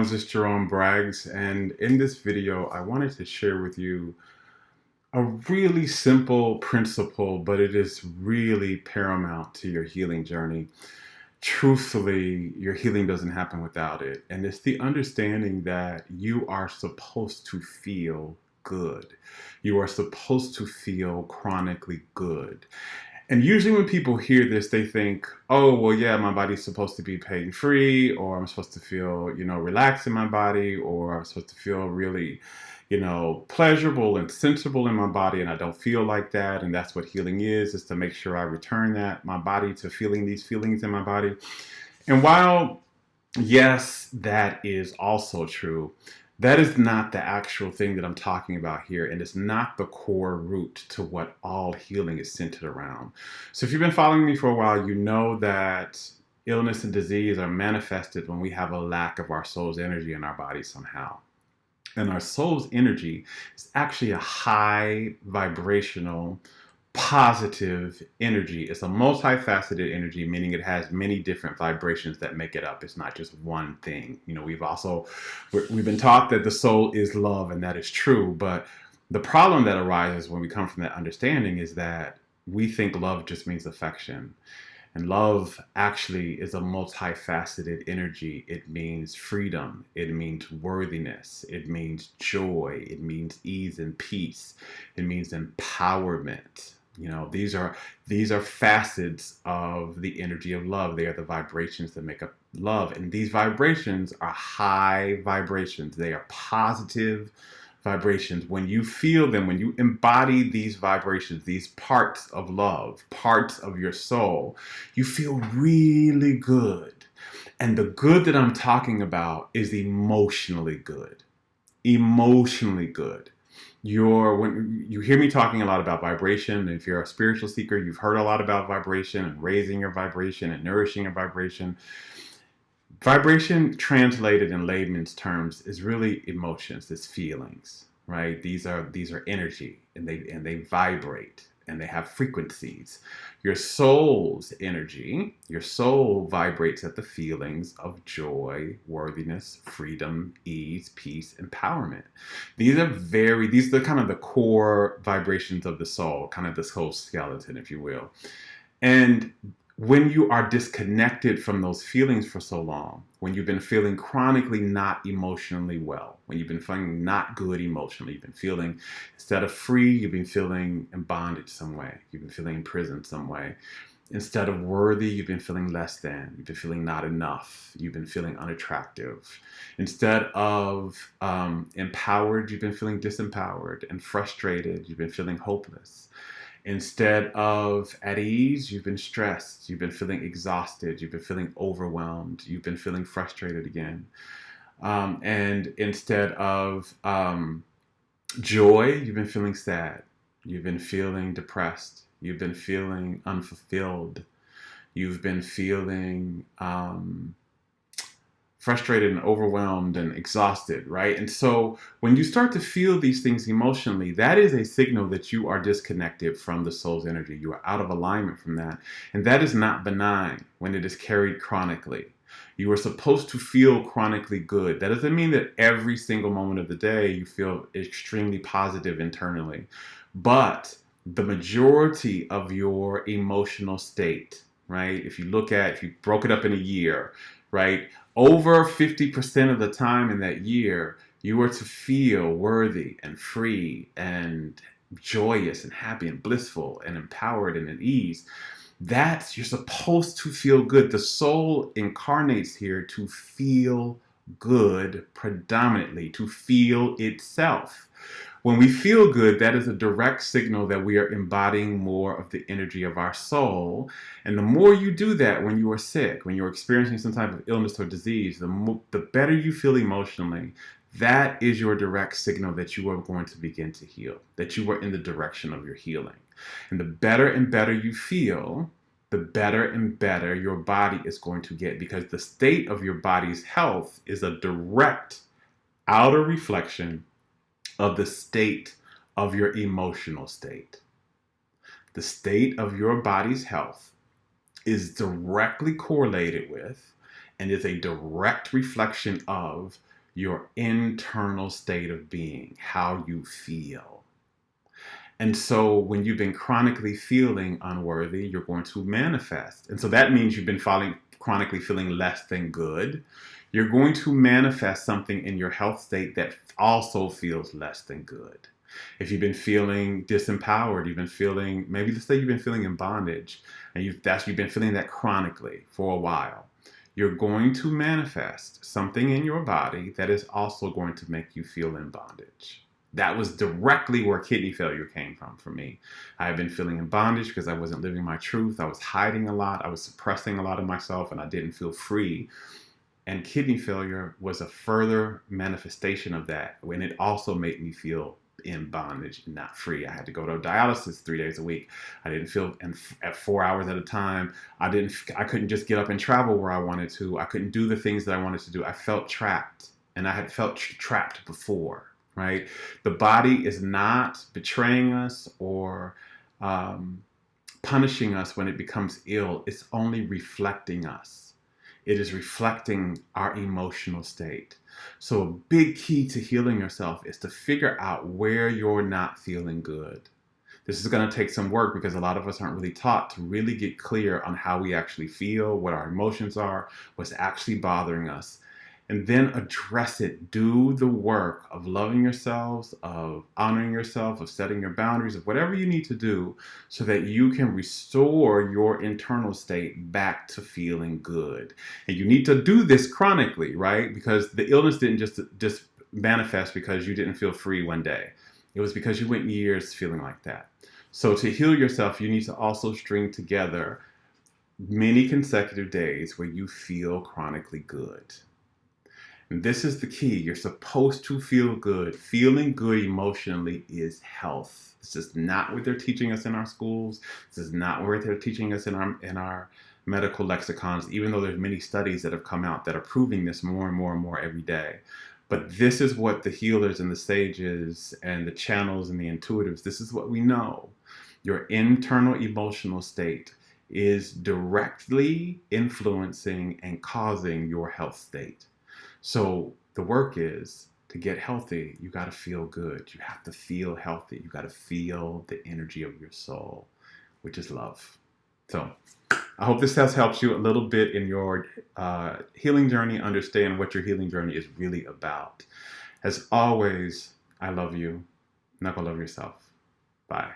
everyone, this is Jerome Braggs, and in this video I wanted to share with you a really simple principle, but it is really paramount to your healing journey. Truthfully, your healing doesn't happen without it, and it's the understanding that you are supposed to feel good. You are supposed to feel chronically good. And usually when people hear this, they think, oh, well, yeah, my body's supposed to be pain free, or I'm supposed to feel, relaxed in my body, or I'm supposed to feel really, pleasurable and sensible in my body. And I don't feel like that. And that's what healing is to make sure I return my body to feeling these feelings in my body. And while, yes, that is also true, that is not the actual thing that I'm talking about here, and it's not the core root to what all healing is centered around. So if you've been following me for a while, you know that illness and disease are manifested when we have a lack of our soul's energy in our body somehow. And our soul's energy is actually a high vibrational positive energy. It's a multifaceted energy, meaning it has many different vibrations that make it up. It's not just one thing. We've been taught that the soul is love, and that is true. But the problem that arises when we come from that understanding is that we think love just means affection. And love actually is a multifaceted energy. It means freedom. It means worthiness. It means joy. It means ease and peace. It means empowerment. These are facets of the energy of love. They are the vibrations that make up love. And these vibrations are high vibrations. They are positive vibrations. When you feel them, when you embody these vibrations, these parts of love, parts of your soul, you feel really good. And the good that I'm talking about is emotionally good. Emotionally good. When you hear me talking a lot about vibration, if you're a spiritual seeker, you've heard a lot about vibration and raising your vibration and nourishing your vibration. Vibration, translated in layman's terms, is really emotions, it's feelings, right? These are energy, and they vibrate, and they have frequencies. Your soul's energy, your soul vibrates at the feelings of joy, worthiness, freedom, ease, peace, empowerment. These are kind of the core vibrations of the soul, kind of this whole skeleton, if you will. And when you are disconnected from those feelings for so long, when you've been feeling chronically not emotionally well, when you've been feeling not good emotionally, you've been feeling, instead of free, you've been feeling in bondage some way, you've been feeling in prison some way. Instead of worthy, you've been feeling less than, you've been feeling not enough, you've been feeling unattractive. Instead of empowered, you've been feeling disempowered, and frustrated, you've been feeling hopeless. Instead of at ease, you've been stressed, you've been feeling exhausted, you've been feeling overwhelmed, you've been feeling frustrated again. And instead of joy, you've been feeling sad, you've been feeling depressed, you've been feeling unfulfilled, you've been feeling frustrated and overwhelmed and exhausted, right? And so when you start to feel these things emotionally, that is a signal that you are disconnected from the soul's energy. You are out of alignment from that. And that is not benign when it is carried chronically. You are supposed to feel chronically good. That doesn't mean that every single moment of the day you feel extremely positive internally. But the majority of your emotional state, right? If you broke it up in a year, right? Over 50% of the time in that year, you are to feel worthy and free and joyous and happy and blissful and empowered and at ease. You're supposed to feel good. The soul incarnates here to feel good predominantly, to feel itself. When we feel good, that is a direct signal that we are embodying more of the energy of our soul. And the more you do that when you are sick, when you're experiencing some type of illness or disease, the better you feel emotionally. That is your direct signal that you are going to begin to heal, that you are in the direction of your healing. And the better and better you feel, the better and better your body is going to get, because the state of your body's health is a direct outer reflection of the state of your emotional state. The state of your body's health is directly correlated with and is a direct reflection of your internal state of being, how you feel. And so when you've been chronically feeling unworthy, you're going to manifest. And so that means you've been chronically feeling less than good. You're going to manifest something in your health state that also feels less than good. If you've been feeling disempowered, you've been feeling, maybe let's say you've been feeling in bondage, and you've been feeling that chronically for a while, you're going to manifest something in your body that is also going to make you feel in bondage. That was directly where kidney failure came from for me. I had been feeling in bondage because I wasn't living my truth. I was hiding a lot. I was suppressing a lot of myself, and I didn't feel free. And kidney failure was a further manifestation of that, when it also made me feel in bondage and not free. I had to go to dialysis 3 days a week. I didn't feel at 4 hours at a time. I couldn't just get up and travel where I wanted to. I couldn't do the things that I wanted to do. I felt trapped, and I had felt trapped before, right? The body is not betraying us or punishing us when it becomes ill. It's only reflecting us. It is reflecting our emotional state. So a big key to healing yourself is to figure out where you're not feeling good. This is going to take some work because a lot of us aren't really taught to really get clear on how we actually feel, what our emotions are, what's actually bothering us, and then address it. Do the work of loving yourselves, of honoring yourself, of setting your boundaries, of whatever you need to do so that you can restore your internal state back to feeling good. And you need to do this chronically, right? Because the illness didn't just manifest because you didn't feel free one day. It was because you went years feeling like that. So to heal yourself, you need to also string together many consecutive days where you feel chronically good. And this is the key. You're supposed to feel good. Feeling good emotionally is health. This is not what they're teaching us in our schools. This is not what they're teaching us in our medical lexicons, even though there's many studies that have come out that are proving this more and more and more every day. But this is what the healers and the sages and the channels and the intuitives, this is what we know. Your internal emotional state is directly influencing and causing your health state. So the work is to get healthy, you got to feel good. You have to feel healthy. You got to feel the energy of your soul, which is love. So I hope this has helped you a little bit in your healing journey, understand what your healing journey is really about. As always, I love you. Now go love yourself. Bye.